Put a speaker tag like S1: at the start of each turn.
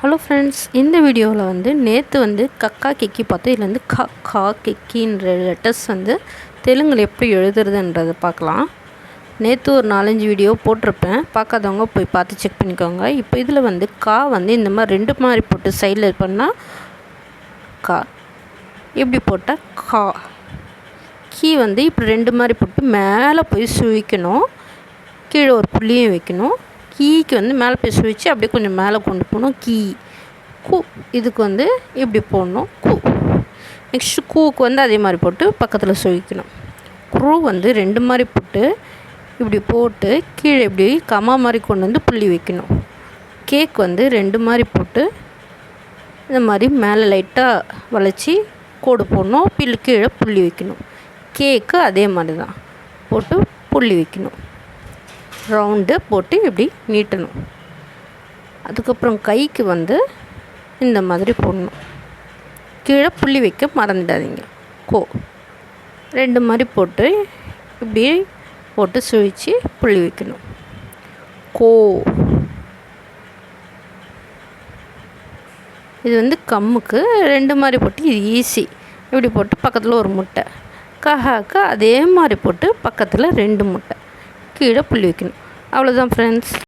S1: Hello friends, இந்த வீடியோவில் நேற்று கக்கா கிக்கி பார்த்தோம். இதில் க கா கிக்கின்ற லெட்டர்ஸ் தெலுங்கில் எப்படி எழுதுறதுன்றதை பார்க்கலாம். நேற்று ஒரு 4-5 வீடியோ போட்டிருப்பேன், பார்க்காதவங்க போய் பார்த்து செக் பண்ணிக்கோங்க. இப்போ இதில் கா இந்த மாதிரி 2 மாதிரி போட்டு சைடில் பண்ணால் கா, இப்படி போட்டால் கா. கீ இப்படி 2 மாதிரி போட்டு மேலே போய் சுழிக்கணும், கீழே ஒரு புள்ளியும் வைக்கணும். கீக்கு மேலே போய் சுழித்து அப்படியே கொஞ்சம் மேலே கொண்டு போகணும். கீ. கூ இதுக்கு இப்படி போடணும், கூ. நெக்ஸ்ட்டு கூவுக்கு அதே மாதிரி போட்டு பக்கத்தில் சுழிக்கணும். குரு 2 மாதிரி போட்டு இப்படி போட்டு கீழே இப்படி கமா மாதிரி கொண்டு புள்ளி வைக்கணும். கேக் 2 மாதிரி போட்டு இந்த மாதிரி மேலே லைட்டாக வளைச்சி கோடு போடணும், கீழே புள்ளி வைக்கணும். கேக்கு அதே மாதிரி தான் போட்டு புள்ளி வைக்கணும், ரவுண்டு போட்டு இப்படி நீட்டணும். அதுக்கப்புறம் கைக்கு இந்த மாதிரி போடணும், கீழே புள்ளி வைக்க மறந்துடாதீங்க. கோ 2 மாதிரி போட்டு இப்படி போட்டு சுழித்து புள்ளி வைக்கணும். கோ. இது கம்முக்கு 2 மாதிரி போட்டு இது ஈஸி. இப்படி போட்டு பக்கத்தில் ஒரு முட்டை. கஹாக்கு அதே மாதிரி போட்டு பக்கத்தில் 2 முட்டை, கீழே புள்ளி வைக்கணும். அவ்வளோதான் ஃப்ரெண்ட்ஸ்.